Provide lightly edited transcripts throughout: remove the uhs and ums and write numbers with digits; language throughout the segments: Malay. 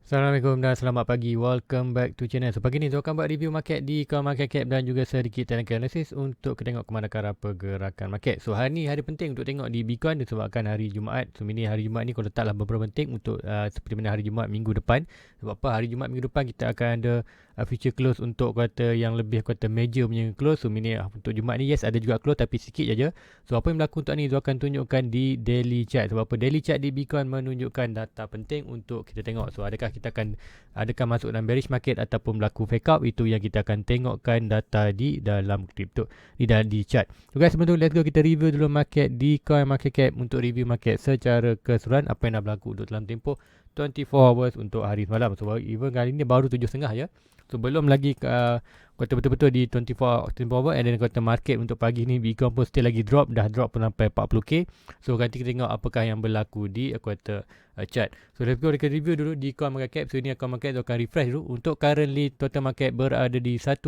Assalamualaikum dan selamat pagi. Welcome back to channel. So pagi ni saya akan buat review market di Coin Market Cap dan juga sedikit technical analysis untuk kita tengok ke manakah pergerakan market. So hari ni hari penting untuk tengok di Bitcoin disebabkan hari Jumaat. So ini hari Jumaat ni kalau letaklah beberapa penting untuk seperti mana hari Jumaat minggu depan. Sebab apa hari Jumaat minggu depan kita akan ada future close untuk kuartal yang lebih kuartal major punya close. So ini untuk Jumaat ni yes ada juga close tapi sikit saja. So apa yang berlaku untuk ni saya akan tunjukkan di daily chart. Sebab apa daily chart di Bitcoin menunjukkan data penting untuk kita tengok. So adakah masuk dalam bearish market ataupun berlaku fake out, itu yang kita akan tengokkan data di dalam crypto di chart. So guys, sebelum tu let's go kita review dulu market di Coin Market Cap untuk review market secara keseluruhan apa yang dah berlaku untuk dalam tempoh 24 hours untuk hari semalam. So even kali ni baru 7.30 ya. So belum lagi kata betul-betul di 24 hour, and then kata market untuk pagi ni Bitcoin pun still lagi drop, dah drop pun sampai 40k. So nanti kita tengok apakah yang berlaku di kuartal chart. So let's go kita review dulu di Coin Market Cap. So ini Coin Market akan refresh dulu. Untuk currently total market berada di 1.9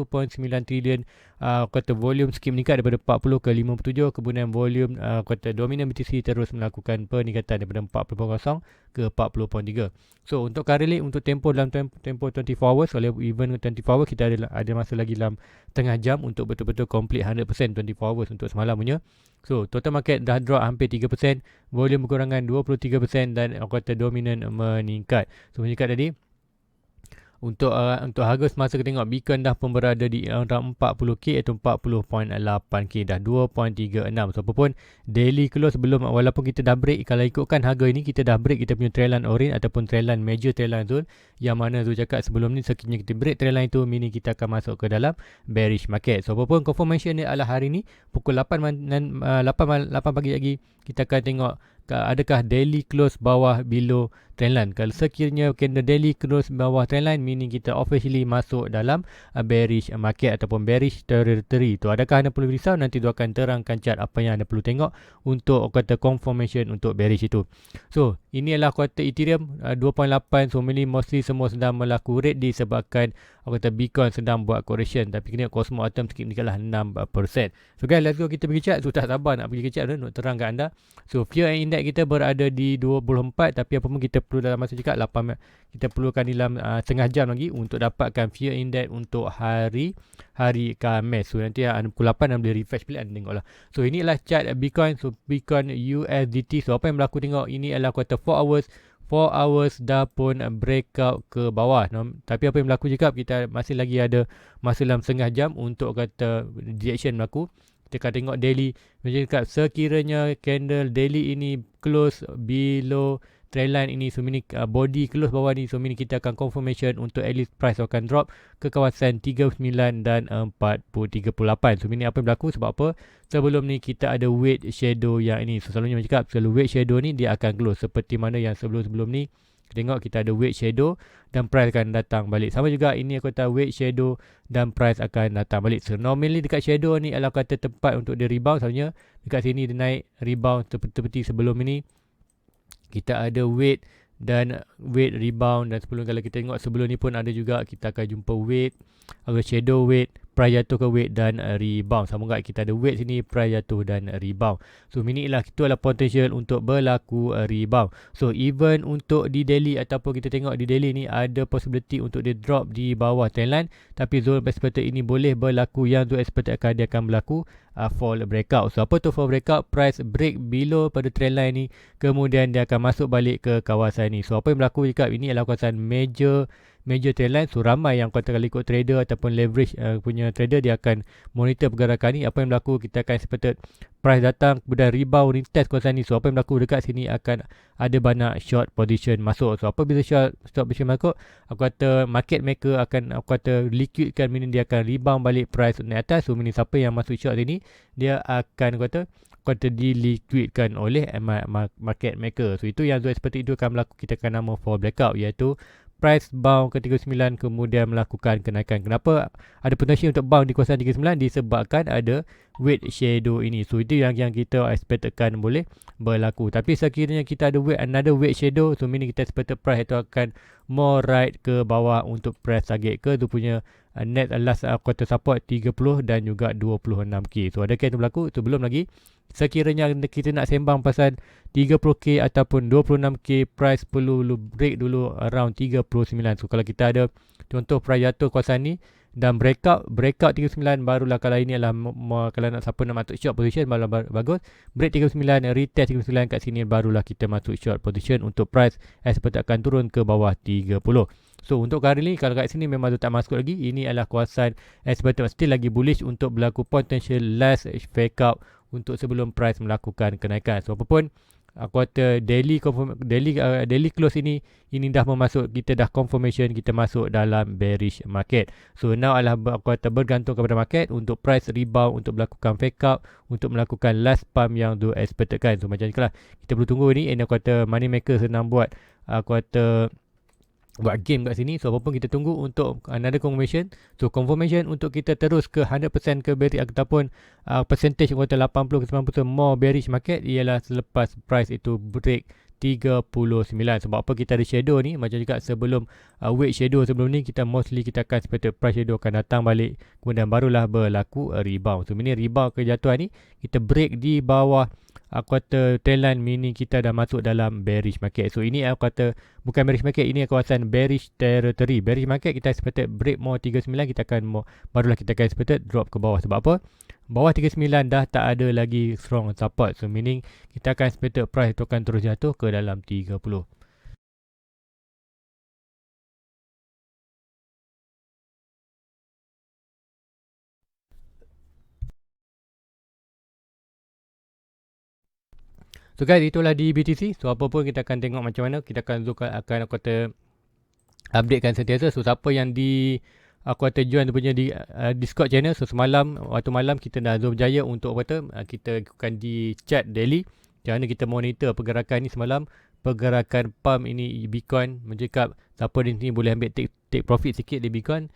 trilion. Kata volume skip meningkat daripada 40 ke 57. Kemudian volume kata dominant BTC terus melakukan peningkatan daripada 40.0 ke 40.3. So untuk currently untuk tempoh dalam tempoh 24 hours, oleh even 24 hours kita ada masa lagi dalam tengah jam untuk betul-betul complete 100% 24 hours untuk semalam punya. So total market dah drop hampir 3%, volume berkurangan 23% dan kata dominant meningkat. So meningkat tadi untuk harga semasa kita tengok Bitcoin dah pun berada di around 40k atau 40.8k, dah 2.36. So apa pun daily close belum, walaupun kita dah break, kalau ikutkan harga ini kita dah break kita punya trendline orange ataupun trendline major trendline zone, yang mana Zul cakap sebelum ni sekiranya kita break trendline itu, meaning kita akan masuk ke dalam bearish market. So apa pun confirmation ni adalah hari ni pukul 8 pagi lagi kita akan tengok adakah daily close bawah below trendline. Kalau sekiranya candle daily close bawah trendline, meaning kita officially masuk dalam bearish market ataupun bearish territory. Tu adakah anda perlu risau? Nanti tu akan terangkan chart apa yang anda perlu tengok untuk kata confirmation untuk bearish itu. So ini adalah kuartal Ethereum 2.8. So mostly semua sedang melakukan rate disebabkan kata Bitcoin sedang buat correction, tapi kena Cosmo Atom sikit meningkatlah 6%. So guys, let's go kita pergi chart. So tak sabar nak pergi ke chart untuk terang kat anda. So fear index kita berada di 24, tapi apa pun kita perlu dalam masa cakap 8, kita perlukan dalam setengah jam lagi untuk dapatkan fear index untuk hari Khamis. So nanti pukul 8 anda boleh refresh balik, anda tengok lah. So inilah chart Bitcoin. So Bitcoin USDT. So apa yang berlaku tengok ini adalah kuartal 4 hours dah pun breakout ke bawah. Tapi apa yang berlaku juga, kita masih lagi ada masa dalam setengah jam untuk kata reaction berlaku. Kita akan tengok daily. Macam cakap, sekiranya candle daily ini close below trendline ini, so meaning body close bawah ni, so meaning kita akan confirmation untuk at least price akan drop ke kawasan 39 dan 38. So meaning apa yang berlaku, sebab apa? Sebelum ni kita ada weight shadow yang ini. So selalunya macam cakap, selalu weight shadow ni dia akan close seperti mana yang sebelum-sebelum ni. Tengok kita ada weight shadow dan price akan datang balik. Sama juga ini aku kata weight shadow dan price akan datang balik. So normally dekat shadow ni adalah kata tempat untuk dia rebound. Selalunya dekat sini dia naik rebound seperti sebelum ini. Kita ada weight dan weight rebound, dan sebelum kalau kita tengok sebelum ni pun ada juga, kita akan jumpa weight, ada shadow weight, price jatuh ke weight dan rebound. Sama juga kita ada weight sini, price jatuh dan rebound. So inilah itu adalah potential untuk berlaku rebound. So even untuk di daily ataupun kita tengok di daily ni ada possibility untuk dia drop di bawah trendline, tapi zone expected ini boleh berlaku, yang zone expected dia akan berlaku fall breakout. So apa tu fall breakout? Price break below pada trendline ni, kemudian dia akan masuk balik ke kawasan ni. So apa yang berlaku juga, ini adalah kawasan major trendline. So ramai yang kata kalau ikut trader ataupun leverage punya trader, dia akan monitor pergerakan ni. Apa yang berlaku, kita akan expected price datang kemudian rebound retest kawasan ni. So apa yang berlaku dekat sini, akan ada banyak short position masuk. So apa bila short position masuk, aku kata market maker akan, aku kata liquidkan, meaning dia akan rebound balik price naik atas. So meaning siapa yang masuk short sini, dia akan kata diliquidkan oleh market maker. So itu yang seperti itu akan berlaku, kita akan nama for breakout, iaitu price bound ke 39 kemudian melakukan kenaikan. Kenapa ada potensi untuk bound di kawasan 39? Disebabkan ada weight shadow ini. So itu yang kita expectkan boleh berlaku. Tapi sekiranya kita ada another weight shadow, so meaning kita expected price itu akan more right ke bawah untuk price target ke tu punya net last quarter support 30 dan juga 26k. So adakah itu berlaku? Itu belum lagi. sekiranya kita nak sembang pasal 30k ataupun 26k, price perlu break dulu around 39. So kalau kita ada contoh price jatuh kawasan ni dan breakout 39, barulah kalau ini adalah kalau nak siapa nak masuk short position barulah bagus. Break 39, retest 39 kat sini, barulah kita masuk short position untuk price expected akan turun ke bawah 30. So untuk kali ni kalau kat sini memang tu tak masuk lagi. Ini adalah kawasan expected still lagi bullish untuk berlaku potential last fake out untuk sebelum price melakukan kenaikan. So apapun kuartal daily close ini dah memasuk, kita dah confirmation kita masuk dalam bearish market. So now adalah kuartal bergantung kepada market untuk price rebound, untuk melakukan fake out, untuk melakukan last pump yang tu expected kan. So macam itulah kita perlu tunggu ni. Ini kuartal money maker senang buat kuartal buat game kat sini. So apapun kita tunggu untuk another confirmation. So confirmation untuk kita terus ke 100% ke bearish ataupun percentage kuartal 80 ke 90% more bearish market ialah selepas price itu break 39. Sebab apa kita ada shadow ni, macam juga sebelum weight shadow sebelum ni, kita mostly kita akan expect price shadow akan datang balik, kemudian barulah berlaku rebound. So ini rebound kejatuhan ni kita break di bawah kuartal trendline, meaning kita dah masuk dalam bearish market. So ini kata bukan bearish market, ini kawasan bearish territory. Bearish market kita expected break more 39, kita akan barulah kita akan expected drop ke bawah. Sebab apa? Bawah 39 dah tak ada lagi strong support. So meaning kita akan expected price itu akan terus jatuh ke dalam 30. So guys, itulah di BTC. So apa pun kita akan tengok macam mana. Kita akan kata updatekan sentiasa. So siapa yang di aku kata join tu punya di Discord channel. So semalam, waktu malam kita dah zoom berjaya untuk kita akan di chat daily. Macam mana kita monitor pergerakan ni semalam. Pergerakan pump ini Bitcoin mencakap siapa di sini boleh ambil take profit sikit di Bitcoin.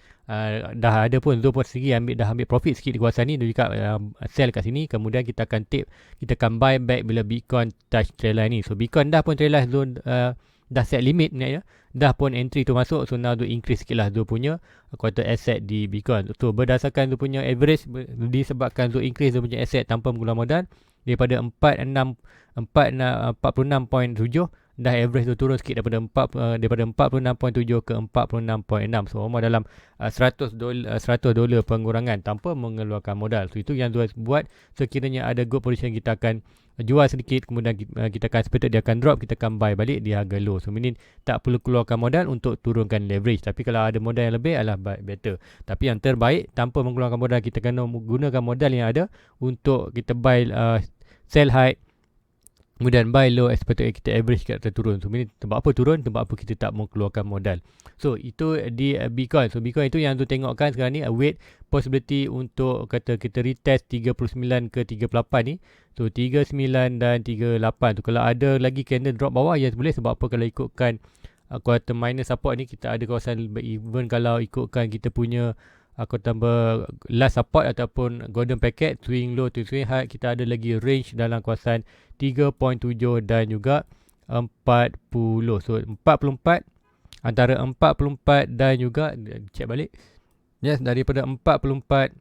Dah ada pun Zoom pun sendiri dah ambil profit sikit di kawasan ni. Dia cakap sell kat sini. Kemudian kita akan buy back bila Bitcoin touch trendline ni. So Bitcoin dah pun trendline zone dah set limit ni ya. Dah pun entry tu masuk. So now tu increase sikit lah Zoom punya quarter asset di Bitcoin. So berdasarkan Zoom punya average, disebabkan Zoom increase Zoom punya asset tanpa menggunakan modal daripada 46.7, dah average tu turun sikit daripada 46.7 ke 46.6. So almost dalam $100 pengurangan tanpa mengeluarkan modal. So itu yang buat sekiranya ada good position, kita akan jual sedikit, kemudian kita akan expect dia akan drop, kita akan buy balik di harga low. So meaning tak perlu keluarkan modal untuk turunkan leverage. Tapi kalau ada modal yang lebih adalah better. Tapi yang terbaik tanpa mengeluarkan modal, kita kena gunakan modal yang ada untuk kita buy sell high, kemudian buy low, expected kita average kat turun. So ini sebab apa turun? Sebab apa kita tak mau keluarkan modal. So itu di Bitcoin. So Bitcoin itu yang tu tengokkan sekarang ni wait possibility untuk kata kita retest 39 ke 38 ni. So 39 dan 38 tu kalau ada lagi candle drop bawah, ya boleh. Sebab apa? Kalau ikutkan kuartal minor support ni, kita ada kawasan, even kalau ikutkan kita punya aku tambah last support ataupun golden packet, swing low to swing high, kita ada lagi range dalam kawasan 3.7 dan juga 40. So 44, antara 44 dan juga check balik, yes, daripada 44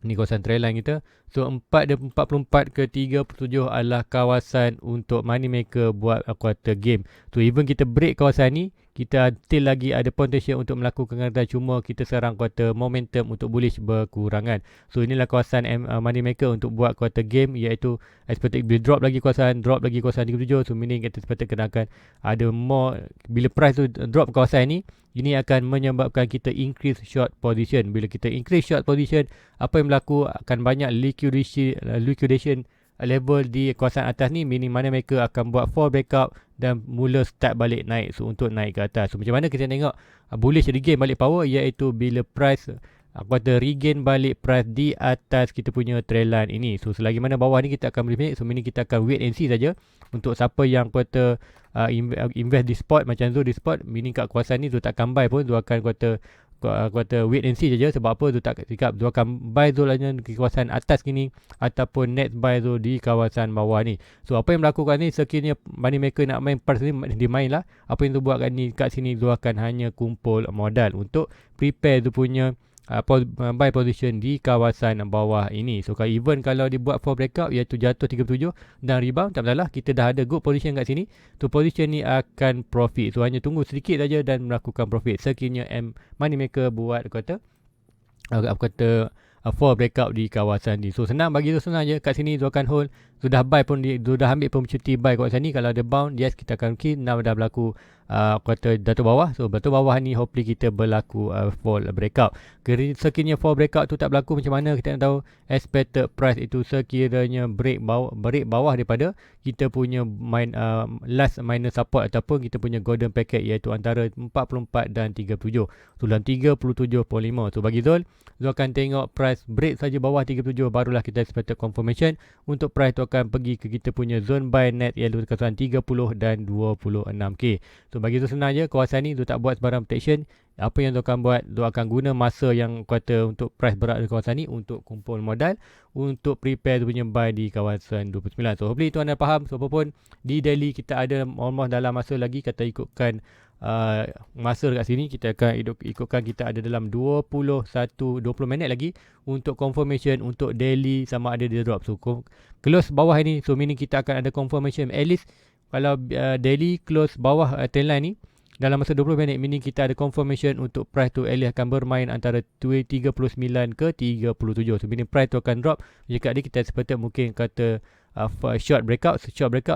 ni kawasan trendline kita. So 44 ke 37 adalah kawasan untuk money maker buat quarter game. So even kita break kawasan ni, kita still lagi ada potential untuk melakukan kenaikan, cuma kita serang kuartal momentum untuk bullish berkurangan. So inilah kawasan money maker untuk buat kuartal game, iaitu expected bila drop lagi kawasan 37. So meaning kita expected kenakan ada more, bila price tu drop kawasan ni, ini akan menyebabkan kita increase short position. Bila kita increase short position, apa yang berlaku? Akan banyak liquidation level di kawasan atas ni, meaning money maker akan buat fall breakout dan mula start balik naik. So untuk naik ke atas, so macam mana kita tengok bullish regain balik power, iaitu bila price kuartal regain balik price di atas kita punya trendline ini. So selagi mana bawah ni kita akan beli. So meaning kita akan wait and see saja. Untuk siapa yang kuartal invest di spot macam Zul di spot, meaning kat kawasan ni tu tak akan buy pun, tu akan kuartal wait and see saja. Sebab apa? Tu tak cakap tu akan buy Zul hanya di kawasan atas gini ataupun next buy Zul di kawasan bawah ni. So apa yang berlaku kat ni, sekiranya money maker nak main price ni, dia main lah. Apa yang tu buat kat ni, kat sini tu akan hanya kumpul modal untuk prepare tu punya buy position di kawasan bawah ini. So even kalau dia buat 4 breakout iaitu jatuh 37 dan rebound, tak masalah, kita dah ada good position kat sini. So position ni akan profit. So hanya tunggu sedikit saja dan melakukan profit. Sekiranya money maker buat kata 4 breakout di kawasan ni. So senang, bagi tu senang je. Kat sini tu akan hold. Sudah buy pun, sudah ambil pun cuti buy kawasan ni. Kalau ada bound, yes, kita akan key. Now dah berlaku jatuh bawah. So jatuh bawah ni hopefully kita berlaku fall breakout. Sekiranya fall breakout tu tak berlaku, macam mana kita nak tahu? Expected price itu sekiranya break bawah daripada kita punya last minor support ataupun kita punya golden packet, iaitu antara 44 dan 37. So dalam 37.5. So bagi Zul akan tengok price break saja bawah 37, barulah kita expected confirmation untuk price tu akan pergi ke kita punya zone buy net, iaitu kawasan 30 dan 26k. So bagi Zul senang je, kawasan ni Zul tak buat sebarang protection. Apa yang Zul akan buat, Zul akan guna masa yang kata untuk price berat di kawasan ni untuk kumpul modal untuk prepare tu punya buy di kawasan 29. So hopefully tu anda faham. So apapun di daily kita ada almost dalam masa lagi, kata ikutkan masa dekat sini kita akan ikutkan kita ada dalam 20 minit lagi untuk confirmation untuk daily sama ada dia drop. So close bawah ini, so meaning kita akan ada confirmation at least kalau daily close bawah trend line ni dalam masa 20 minit, meaning kita ada confirmation untuk price tu at least akan bermain antara 39 ke 37. So meaning price tu akan drop. Jika dia kita seperti mungkin kata short breakout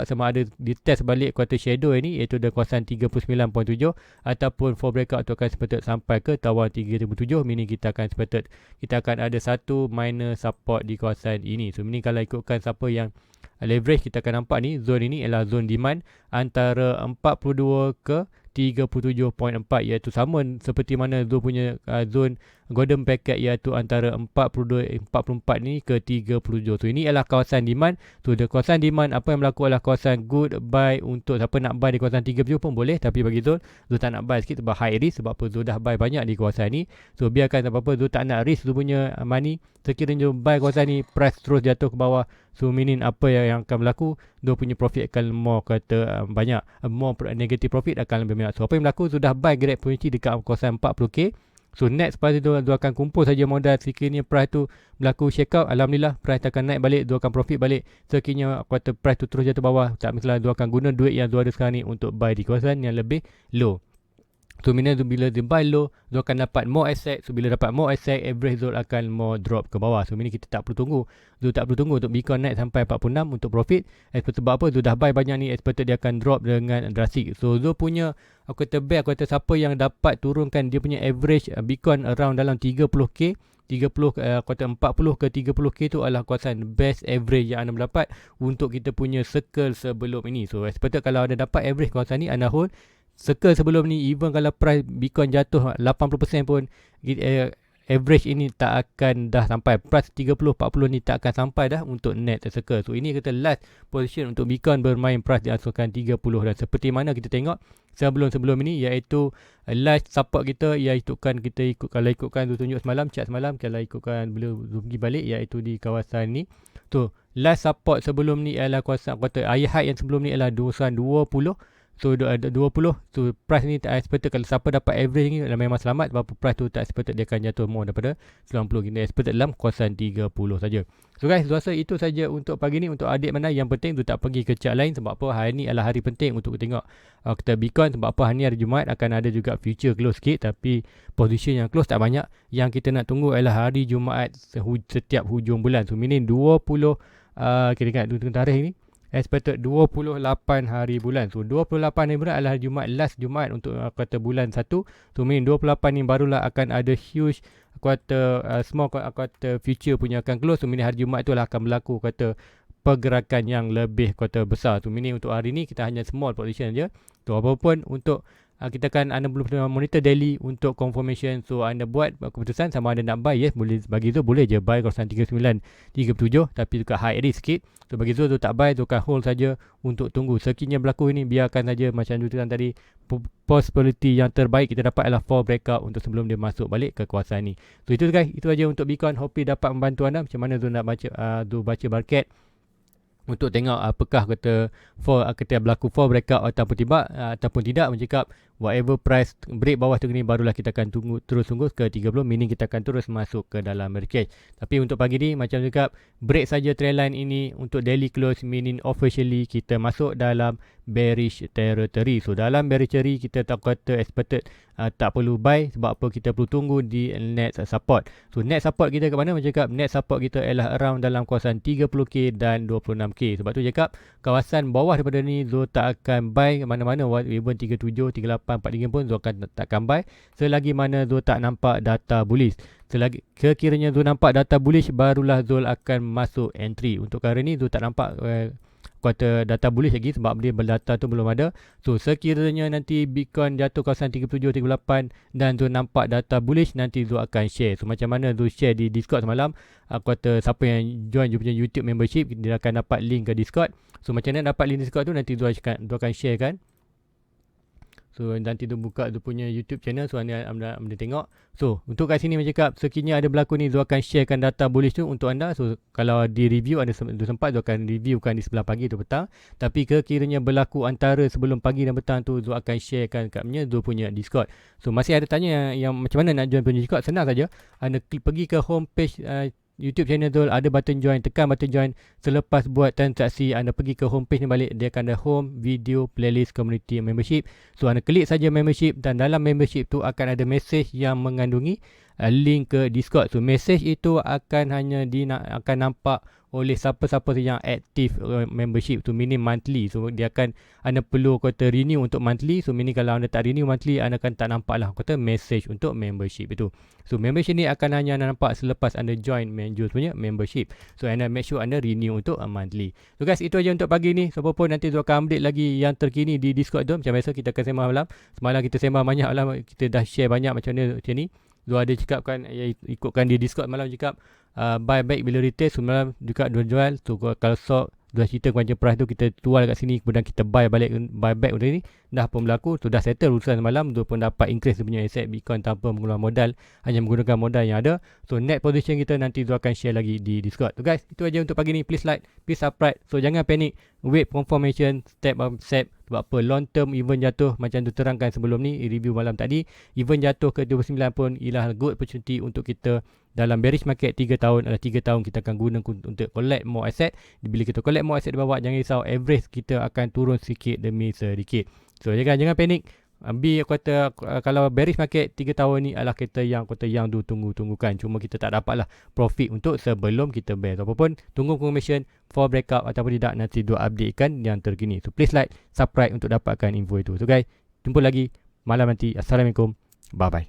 sama ada di test balik kuartal shadow ini, iaitu di kawasan 39.7, ataupun for breakout tu akan seperti sampai ke tawan 37, meaning kita akan ada satu minor support di kawasan ini. So ini kalau ikutkan siapa yang leverage, kita akan nampak ni zone ini ialah zone demand antara 42 ke 37.4, iaitu sama seperti mana zone punya zone golden packet, iaitu antara 44 ni ke 37. So ini adalah kawasan demand. So the kawasan demand apa yang berlaku adalah kawasan good buy. Untuk siapa nak buy di kawasan 37 pun boleh, tapi bagi Zul tak nak buy sikit sebab high risk, sebab apa Zul dah buy banyak di kawasan ni. So biarkan apa-apa, Zul tak nak risk Zul punya money. Sekiranya buy kawasan ni price terus jatuh ke bawah, so meaning apa yang akan berlaku, Zul punya profit akan more banyak, more negative profit akan lebih banyak. So apa yang berlaku, Zul dah buy great position dekat kawasan 40k. So next pada tu akan kumpul saja modal. Sekiranya price tu berlaku shake out, alhamdulillah price akan naik balik, akan profit balik. Sekiranya kuartal price tu terus jatuh bawah, tak masalah, akan guna duit yang ada sekarang ni untuk buy di kawasan yang lebih low. So bila dia buy low, Zul akan dapat more asset. So bila dapat more asset, average Zul akan more drop ke bawah. So ini kita tak perlu tunggu. Zul tak perlu tunggu untuk Bitcoin naik sampai 46 untuk profit. Sebab apa? Zul dah buy banyak ni, expected dia akan drop dengan drastic. So Zul punya, aku kata siapa yang dapat turunkan dia punya average Bitcoin around dalam 30k, 40 ke 30k tu adalah kawasan best average yang anda dapat untuk kita punya circle sebelum ini. So expected kalau anda dapat average kawasan ni, anda hold circle sebelum ni, even kalau price Bitcoin jatuh 80% pun, average ini tak akan dah sampai. Price 30-40 ni tak akan sampai dah untuk net circle. So ini kata last position untuk Bitcoin bermain price di asukan 30, dan seperti mana kita tengok sebelum ini, iaitu last support kita, iaitu kalau ikutkan tu tunjuk semalam, chat semalam, kalau ikutkan belum pergi balik, iaitu di kawasan ni. So last support sebelum ni ialah kawasan high yang sebelum ni ialah 20. So 20. So price ni tak expected, kalau siapa dapat average ni memang selamat, sebab price tu tak expected dia akan jatuh more daripada 90. Kita expected dalam kawasan 30 saja. So guys, rasa itu saja untuk pagi ni. Untuk adik mana yang penting tu tak pergi ke chart lain, sebab apa hari ni adalah hari penting untuk tengok kita Bitcoin. Sebab apa hari ni hari Jumaat akan ada juga future close sikit, tapi position yang close tak banyak. Yang kita nak tunggu adalah hari Jumaat setiap hujung bulan. So meaning 20 kita ingat tarikh ni expected 28 hari bulan. So 28 hari bulan adalah Jumaat, last Jumaat untuk kuartal bulan 1. So meaning 28 ni barulah akan ada huge kuartal small kuartal future punya akan close. So meaning hari Jumaat tu lah akan berlaku kuartal pergerakan yang lebih kuartal besar. So meaning untuk hari ni kita hanya small position je. So apapun untuk kita kan anda belum monitor daily untuk confirmation. So anda buat keputusan sama ada nak buy, yes boleh. Bagi tu boleh je buy kawasan 39, 37, tapi juga high risk sikit. So bagi tu tak buy, tu kan hold saja untuk tunggu. Sekiranya berlaku ini, biarkan saja macam tulisan tadi, possibility yang terbaik kita dapat adalah fall breakout untuk sebelum dia masuk balik ke kawasan ni. So itu guys, itu saja untuk Bitcoin. Hope dapat membantu anda macam mana tu nak baca market untuk tengok apakah kata berlaku fall breakout ataupun tidak, mencakap whatever price break bawah tu ni barulah kita akan terus tunggu ke 30, meaning kita akan terus masuk ke dalam market. Tapi untuk pagi ni macam cakap, break saja trendline ini untuk daily close, meaning officially kita masuk dalam bearish territory. So dalam bearish territory kita tak kata expected tak perlu buy, sebab apa, kita perlu tunggu di next support. So next support kita ke mana? Macam cakap, next support kita ialah around dalam kawasan 30k dan 26k. Sebab tu cakap kawasan bawah daripada ni Zul tak akan buy mana-mana, even 37, 38, 43 pun Zul takkan buy selagi mana Zul tak nampak data bullish. Selagi kekiranya Zul nampak data bullish, barulah Zul akan masuk entry. Untuk kali ni Zul tak nampak kuartal data bullish lagi sebab dia data tu belum ada. So sekiranya nanti Bitcoin jatuh kawasan 37, 38 dan Zul nampak data bullish, nanti Zul akan share. So macam mana Zul share di Discord semalam, kuartal siapa yang join Zul punya YouTube membership, dia akan dapat link ke Discord. So macam mana dapat link Discord tu, nanti Zul akan share kan. So nanti tu buka tu punya YouTube channel, so anda tengok. So untuk kat sini macam cakap, sekiranya ada berlaku ni, Zul akan sharekan data bullish tu untuk anda. So kalau di review anda sempat, Zul akan reviewkan di sebelah pagi tu petang. Tapi kekiranya berlaku antara sebelum pagi dan petang tu, Zul akan sharekan kat Zul punya Discord. So masih ada tanya yang macam mana nak join punya Discord? Senang saja, anda pergi ke homepage YouTube channel Zul, ada button join, tekan button join. Selepas buat transaksi, anda pergi ke homepage ni balik, dia akan ada home, video, playlist, community, membership. So anda klik saja membership, dan dalam membership tu akan ada message yang mengandungi link ke Discord. So message itu akan hanya akan nampak oleh siapa-siapa yang aktif membership tu, meaning monthly. So dia akan, anda perlu kata renew untuk monthly. So meaning kalau anda tak renew monthly, anda akan tak nampak lah kata message untuk membership itu. So membership ni akan hanya anda nampak selepas anda join Manjus punya membership. So anda make sure anda renew untuk monthly. So guys, itu aja untuk pagi ni. So apa pun nanti Zul akan update lagi yang terkini di Discord tu. Macam biasa kita akan sembah malam. Semalam kita sembah banyak malam, kita dah share banyak macam mana macam ni. Zul ada cakap kan, ikutkan di Discord malam cakap buy back bila retail. Semalam juga jual. So kalau stock dah cerita macam price tu, kita tual kat sini, kemudian kita buy back benda ni, dah pun berlaku. So dah settle urusan semalam. Tu pun dapat increase dia punya asset Bitcoin tanpa menggunakan modal, hanya menggunakan modal yang ada. So net position kita nanti tu akan share lagi di Discord. So guys, itu aja untuk pagi ni. Please like, please subscribe. So jangan panik, wait confirmation step by step. Sebab apa, long term even jatuh macam tu terangkan sebelum ni review malam tadi, even jatuh ke 29 pun ialah good opportunity untuk kita dalam bearish market 3 tahun. Adalah 3 tahun kita akan guna untuk collect more asset. Bila kita collect more asset di bawah, jangan risau, average kita akan turun sedikit demi sedikit. So jangan panik. Kata kalau bearish market 3 tahun ni adalah kita yang tunggu-tunggukan. Cuma kita tak dapatlah profit untuk sebelum kita bear. Apapun, tunggu confirmation for breakout ataupun tidak, nanti dua updatekan yang terkini. So please like, subscribe untuk dapatkan info itu. So guys, jumpa lagi malam nanti. Assalamualaikum. Bye bye.